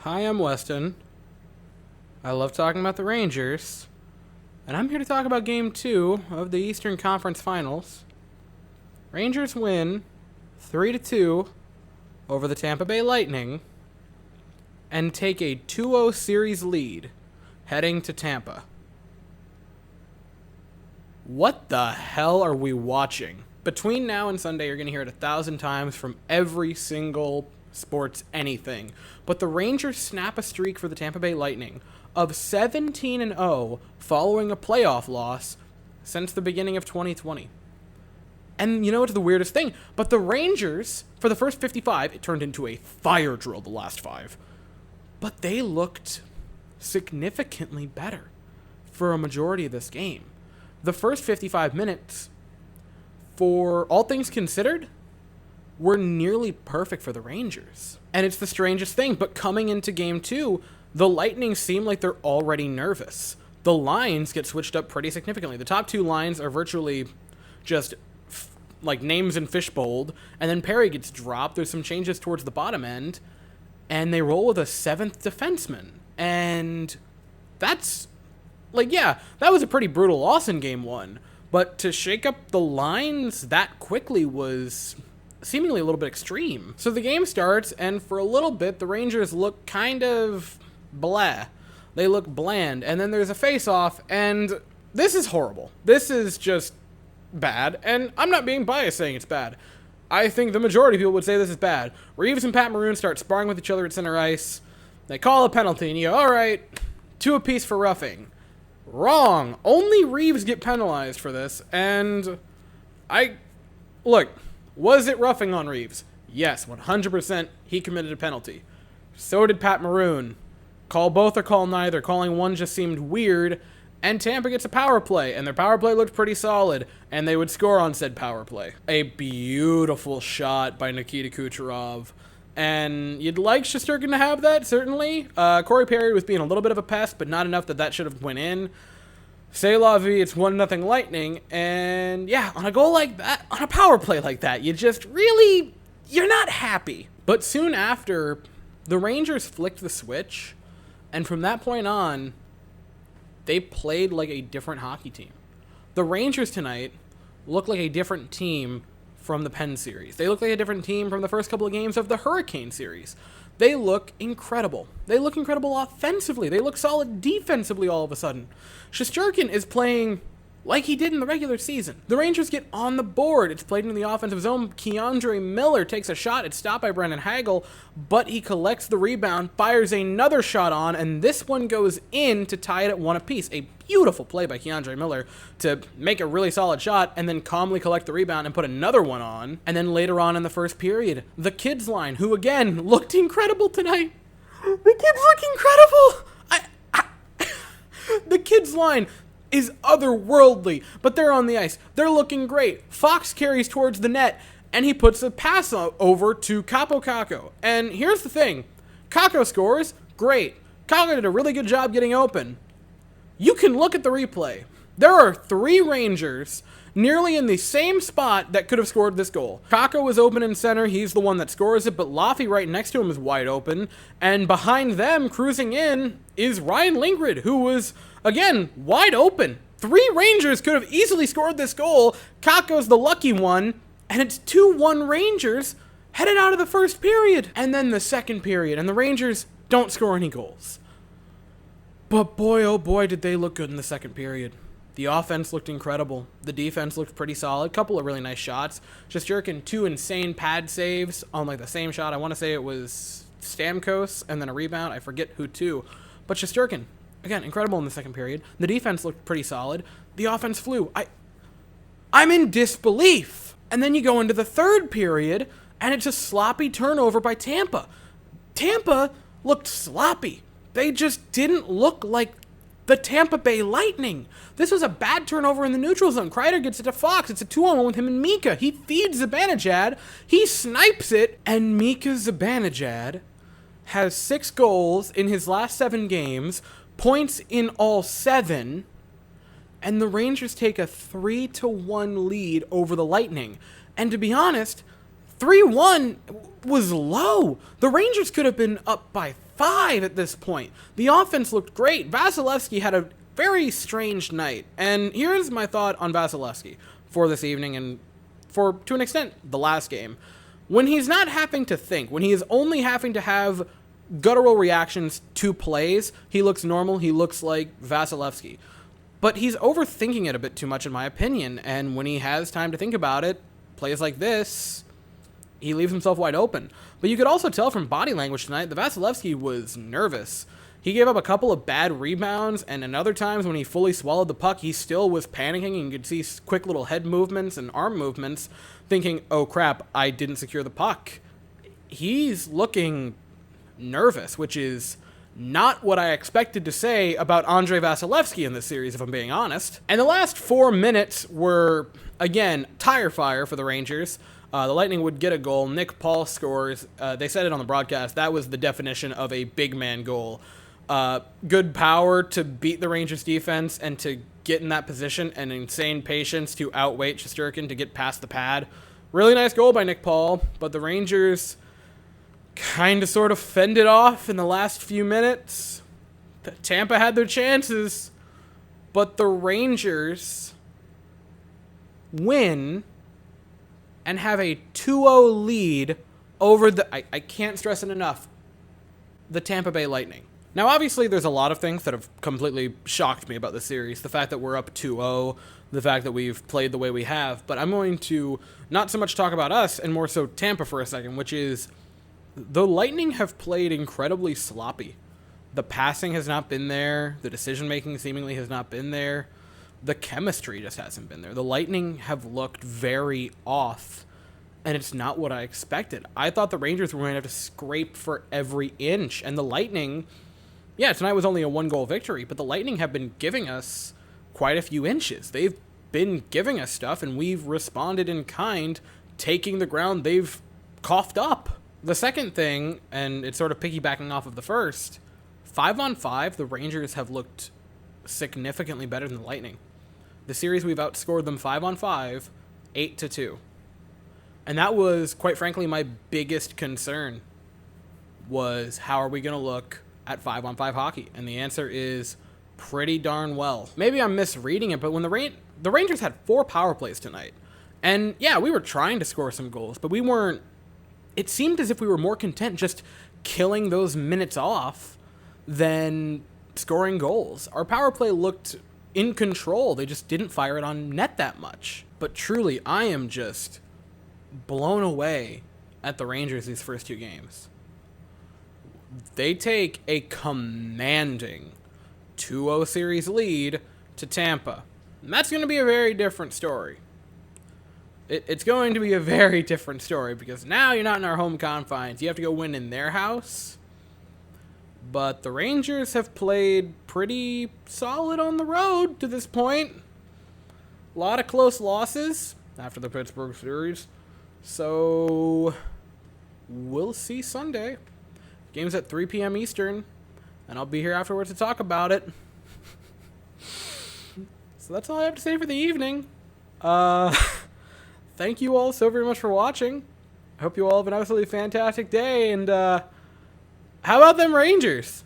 Hi, I'm Weston. I love talking about the Rangers, and I'm here to talk about Game 2 of the Eastern Conference Finals. Rangers win 3-2 over the Tampa Bay Lightning and take a 2-0 series lead heading to Tampa. What the hell are we watching? Between now and Sunday, you're going to hear it 1,000 times from every single sports anything. But the Rangers snap a streak for the Tampa Bay Lightning of 17-0 following a playoff loss since the beginning of 2020. And you know what's the weirdest thing? But the Rangers, for the first 55, it turned into a fire drill the last 5. But they looked significantly better for a majority of this game. The first 55 minutes, for all things considered, were nearly perfect for the Rangers. And it's the strangest thing, but coming into Game 2, the Lightning seem like they're already nervous. The lines get switched up pretty significantly. The top 2 lines are virtually just like names in fishbowl, and then Perry gets dropped. There's some changes towards the bottom end, and they roll with a 7th defenseman. And that's, that was a pretty brutal loss in Game 1. But to shake up the lines that quickly was seemingly a little bit extreme. So the game starts, and for a little bit, the Rangers look kind of blah. They look bland, and then there's a face-off, and this is horrible. This is just bad, and I'm not being biased saying it's bad. I think the majority of people would say this is bad. Reeves and Pat Maroon start sparring with each other at center ice. They call a penalty, and you go, all right, 2 apiece for roughing. Wrong. Only Reeves get penalized for this, and was it roughing on Reeves? Yes, 100% he committed a penalty. So did Pat Maroon. Call both or call neither. Calling one just seemed weird, and Tampa gets a power play, and their power play looked pretty solid, and they would score on said power play. A beautiful shot by Nikita Kucherov, and you'd like Shesterkin to have that, certainly. Corey Perry was being a little bit of a pest, but not enough that should have went in. C'est la vie, it's 1-0 Lightning, and yeah, on a goal like that, on a power play like that, you're not happy. But soon after, the Rangers flicked the switch, and from that point on, they played like a different hockey team. The Rangers tonight look like a different team from the Penn series. They look like a different team from the first couple of games of the Hurricane series. They look incredible. They look incredible offensively. They look solid defensively all of a sudden. Shesterkin is playing like he did in the regular season. The Rangers get on the board. It's played into the offensive zone. Keandre Miller takes a shot. It's stopped by Brendan Hagel, but he collects the rebound, fires another shot on, and this one goes in to tie it at 1 apiece. A beautiful play by Keandre Miller to make a really solid shot and then calmly collect the rebound and put another one on. And then later on in the first period, the kids line, who again looked incredible tonight. The kids look incredible. The kids line is otherworldly, but they're on the ice. They're looking great. Fox carries towards the net, and he puts a pass over to Capo Kakko. And here's the thing. Kakko scores. Great. Kakko did a really good job getting open. You can look at the replay. There are 3 Rangers nearly in the same spot that could have scored this goal. Kakko was open in center. He's the one that scores it, but Laffy right next to him is wide open. And behind them, cruising in, is Ryan Lindgren, who was, again, wide open. 3 Rangers could have easily scored this goal. Kakko's the lucky one, and it's 2-1 Rangers headed out of the first period. And then the second period, and the Rangers don't score any goals. But boy, oh boy, did they look good in the second period. The offense looked incredible. The defense looked pretty solid. Couple of really nice shots. Shesterkin, 2 insane pad saves on the same shot. I want to say it was Stamkos and then a rebound. I forget who to. But Shesterkin, again, incredible in the second period. The defense looked pretty solid. The offense flew. I'm in disbelief. And then you go into the third period, and it's a sloppy turnover by Tampa. Tampa looked sloppy. They just didn't look like the Tampa Bay Lightning. This was a bad turnover in the neutral zone. Kreider gets it to Fox. It's a 2-on-1 with him and Mika. He feeds Zibanejad. He snipes it, and Mika Zibanejad has 6 goals in his last 7 games, points in all 7, and the Rangers take a 3-1 lead over the Lightning. And to be honest, 3-1 was low. The Rangers could have been up by 5 at this point. The offense looked great. Vasilevsky had a very strange night. And here's my thought on Vasilevsky for this evening and for, to an extent, the last game. When he's not having to think, when he is only having to have guttural reactions to plays, he looks normal. He looks like Vasilevsky. But he's overthinking it a bit too much, in my opinion. And when he has time to think about it, plays like this, he leaves himself wide open. But you could also tell from body language tonight that Vasilevsky was nervous. He gave up a couple of bad rebounds, and in other times when he fully swallowed the puck, he still was panicking, and you could see quick little head movements and arm movements, thinking, oh crap, I didn't secure the puck. He's looking nervous, which is not what I expected to say about Andrei Vasilevsky in this series, if I'm being honest. And the last 4 minutes were, again, tire fire for the Rangers. The Lightning would get a goal. Nick Paul scores. They said it on the broadcast. That was the definition of a big man goal. Good power to beat the Rangers defense and to get in that position, and insane patience to outweight Shesterkin to get past the pad. Really nice goal by Nick Paul, but the Rangers kind of sort of fended off in the last few minutes. Tampa had their chances, but the Rangers win and have a 2-0 lead over the, I can't stress it enough, the Tampa Bay Lightning. Now, obviously, there's a lot of things that have completely shocked me about this series. The fact that we're up 2-0, the fact that we've played the way we have, but I'm going to not so much talk about us and more so Tampa for a second, which is the Lightning have played incredibly sloppy. The passing has not been there. The decision-making seemingly has not been there. The chemistry just hasn't been there. The Lightning have looked very off, and it's not what I expected. I thought the Rangers were going to have to scrape for every inch, and the Lightning, yeah, tonight was only a 1-goal victory, but the Lightning have been giving us quite a few inches. They've been giving us stuff, and we've responded in kind, taking the ground they've coughed up. The second thing, and it's sort of piggybacking off of the first, 5-on-5, the Rangers have looked significantly better than the Lightning. The series we've outscored them 5-on-5, 8-2. And that was, quite frankly, my biggest concern, was how are we going to look at 5-on-5 hockey? And the answer is pretty darn well. Maybe I'm misreading it, but when the Rangers had 4 power plays tonight. And yeah, we were trying to score some goals, but we weren't. It seemed as if we were more content just killing those minutes off than scoring goals. Our power play looked in control. They just didn't fire it on net that much. But truly, I am just blown away at the Rangers these first 2 games. They take a commanding 2-0 series lead to Tampa. And that's going to be a very different story. It's going to be a very different story because now you're not in our home confines. You have to go win in their house. But the Rangers have played pretty solid on the road to this point. A lot of close losses after the Pittsburgh series. So we'll see Sunday. Game's at 3 p.m. Eastern, and I'll be here afterwards to talk about it. So that's all I have to say for the evening. Thank you all so very much for watching. I hope you all have an absolutely fantastic day, and how about them Rangers?